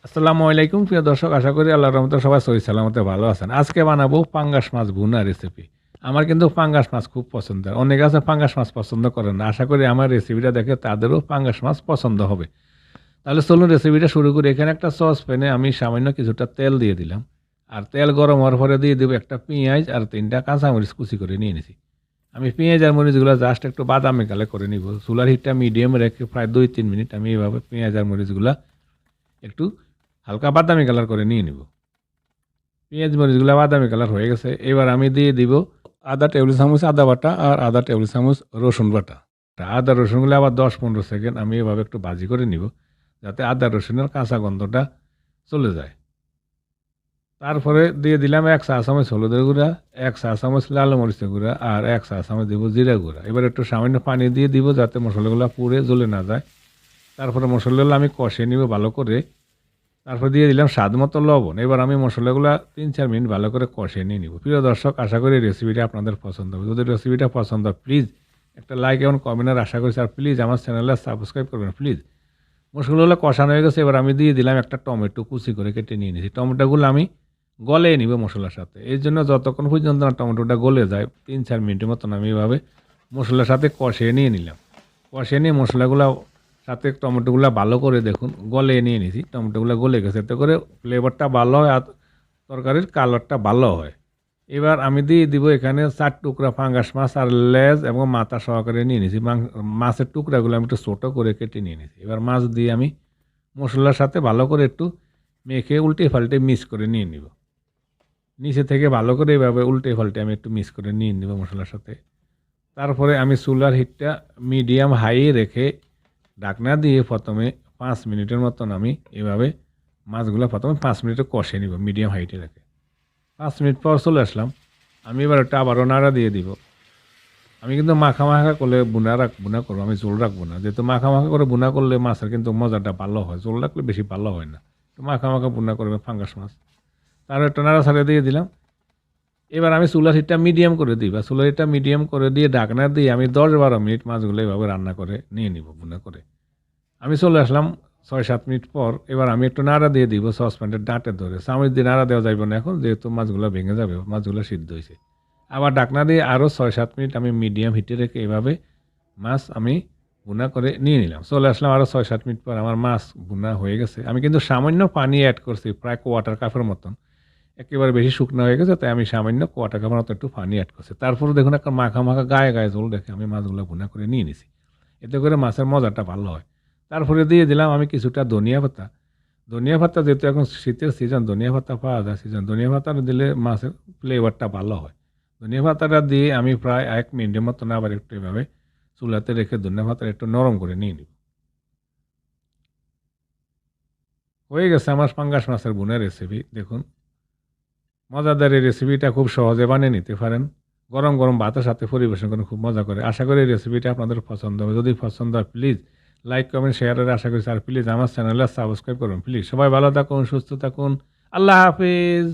আসসালামু আলাইকুম প্রিয় দর্শক, আশা করি আল্লাহর রহমতে সবাই সহি সালামতে ভালো আছেন। আজকে বানাবো পাঙ্গাস মাছ ভুনা রেসিপি। আমার কিন্তু পাঙ্গাস মাছ খুব পছন্দের। অনেকে আছে পাঙ্গাস মাছ পছন্দ করেন না। আশা করি আমার রেসিপিটা দেখে তাদেরও পাঙ্গাস মাছ পছন্দ হবে। তাহলে চলুন রেসিপিটা শুরু করি। এখানে একটা সস প্যানে আমি সামান্য কিছুটা তেল দিয়ে দিলাম। আর তেল গরম হওয়ার পরে দিয়ে দেবো একটা পেঁয়াজ আর 3টা কাঁচামরিচ কুচি করে নিয়ে নিছি। আমি পেঁয়াজ আর মরিচগুলো জাস্ট একটু বাদামি কালার করে নিব। চুলার হিটটা মিডিয়াম রেখে প্রায় 2-3 মিনিট আমি এইভাবে পেঁয়াজ আর মরিচগুলা একটু হালকা বাদামি কালার করে নিয়ে নিব। পেঁয়াজ মরিচগুলো বাদামি কালার হয়ে গেছে। এবার আমি দিয়ে দিব আধা টেবিল চামচ আদা বাটা আর আধা টেবিল চামচ রসুন বাটা। আদা রসুনগুলো আবার 10-15 সেকেন্ড আমি এভাবে একটু ভাজি করে নিব, যাতে আদা রসুনের কাঁচা গন্ধটা চলে যায়। তারপরে দিয়ে দিলাম 1 চা চামচ হলুদের গুঁড়া, 1 চা চামচ লাল মরিচের গুঁড়া আর 1 চা চামচ দিব জিরা গুঁড়া। এবার একটু সামান্য পানি দিয়ে দিব, যাতে মশলাগুলো পুড়ে জ্বলে না যায়। তারপরে মশলাগুলো আমি কষিয়ে নিব ভালো করে। তারপর দিয়ে দিলাম স্বাদ মতো লবণ। এবার আমি মশলাগুলো 3-4 মিনিট ভালো করে কষিয়ে নিয়ে নিব। প্রিয় দর্শক, আশা করি রেসিপিটা আপনাদের পছন্দ হবে। যদি রেসিপিটা পছন্দ হয় প্লিজ একটা লাইক এবং কমেন্টের আশা করছি। আর প্লিজ আমার চ্যানেলে সাবস্ক্রাইব করবেন প্লিজ। মশলাগুলো কষানো হয়ে গেছে। এবার আমি দিয়ে দিলাম একটা টমেটো কুচি করে কেটে নিয়ে নিয়েছি। টমেটোগুলো আমি গলে নিব মশলার সাথে। এই জন্য যতক্ষণ পর্যন্ত না টমেটোটা গলে যায় 3-4 মিনিটের মতন আমি এভাবে মশলার সাথে কষিয়ে নিয়ে নিলাম। কষিয়ে নিয়ে মশলাগুলো সাথে টমেটোগুলো ভালো করে দেখুন গলে নিয়ে নিয়েছি। টমেটোগুলো গলে গেছে, এতে করে ফ্লেভারটা ভালো হয় আর তরকারির কালারটা ভালো হয়। এবার আমি দিয়ে দিব এখানে 4 টুকরা পাঙ্গাস মাছ আর লেজ এবং মাথা সহকারে নিয়ে নিয়েছি। মাছের টুকরাগুলো আমি একটু ছোটো করে কেটে নিয়ে নিয়েছি। এবার মাছ দিয়ে আমি মশলার সাথে ভালো করে একটু মেখে উল্টে পাল্টে মিক্স করে নিয়ে নিব। নিচে থেকে ভালো করে এভাবে উল্টে পাল্টে আমি একটু মিক্স করে নিয়ে নিব মশলার সাথে। তারপরে আমি চুলার হিটটা মিডিয়াম হাই রেখে ঢাকনা দিয়ে প্রথমে 5 মিনিটের মতন আমি এভাবে মাছগুলো প্রথমে 5 মিনিটে কষে নিব মিডিয়াম হাইটে রেখে। 5 মিনিট পর চলে আসলাম। আমি এবার একটা আবারও নাড়া দিয়ে দিব। আমি কিন্তু মাখা মাখা করলে বুনা করবো, আমি জোল রাখবো না। যেহেতু মাখা মাখা করে বুনা করলে মাছের কিন্তু মজাটা ভালো হয়, জোল রাখলে বেশি ভালো হয় না। তো মাখা মাখা বুনা করবে ফাঙ্গাস মাছ। তার একটা নাড়া ছাড়িয়ে দিয়ে দিলাম। এবার আমি চুলার হিটটা মিডিয়াম করে দিই, বা চুলার হিটটা মিডিয়াম করে দিয়ে ঢাকনা দিয়ে আমি 10-12 মিনিট মাছগুলো এভাবে রান্না করে নিয়ে নিব বুনা করে। আমি চলে আসলাম 6-7 মিনিট পর। এবার আমি একটু নাড়া দিয়ে দিব সসপ্যানের ডাঁটে ধরে। চামচ দিয়ে নাড়া দেওয়া যাবে না এখন, যেহেতু মাছগুলো ভেঙে যাবে, মাছগুলো সিদ্ধ হয়েছে। আবার ঢাকনা দিয়ে আরও 6-7 মিনিট আমি মিডিয়াম হিটে রেখে এভাবে মাছ আমি ভুনা করে নিয়ে নিলাম। চলে আসলাম আরও 6-7 মিনিট পর, আমার মাছ ভুনা হয়ে গেছে। আমি কিন্তু সামান্য পানি অ্যাড করছি, প্রায় কোয়ার্টার কাপের মতন। একেবারে বেশি শুকনো হয়ে গেছে, তাই আমি সামান্য কোয়ার্টার কাপের মতো একটু পানি অ্যাড করছি। তারপরে দেখুন একটা মাখা মাখা গায়ে গায়ে ঝোল রেখে আমি মাছগুলো ভুনা করে নিয়ে নিছি। এতে করে মাছের মজাটা ভালো হয়। তারপরে দিয়ে দিলাম আমি কিছুটা ধনিয়া পাতা। ধনিয়া পাতা যেহেতু এখন শীতের সিজন, ধনিয়া পাতা পাওয়া যায় সিজন, ধনিয়া পাতাটা দিলে মাছের ফ্লেভারটা ভালো হয়। ধনিয়া পাতাটা দিয়ে আমি প্রায় 1 মিনিটের মতন আবার একটু এভাবে চুলাতে রেখে ধনিয়া পাতাটা একটু নরম করে নিয়ে নিব। হয়ে গেছে আমার পাঙ্গাস মাছের বোনের রেসিপি। দেখুন মজাদার এই রেসিপিটা খুব সহজে বানিয়ে নিতে পারেন। গরম গরম ভাতের সাথে পরিবেশন করে খুব মজা করে। আশা করি এই রেসিপিটা আপনাদের পছন্দ হবে। যদি পছন্দ হয় প্লিজ লাইক কমেন্ট শেয়ারের আশা করছি। আর প্লিজ আমার চ্যানেলে সাবস্ক্রাইব করুন প্লিজ। সবাই ভালো থাকুন, সুস্থ থাকুন। আল্লাহ হাফিজ।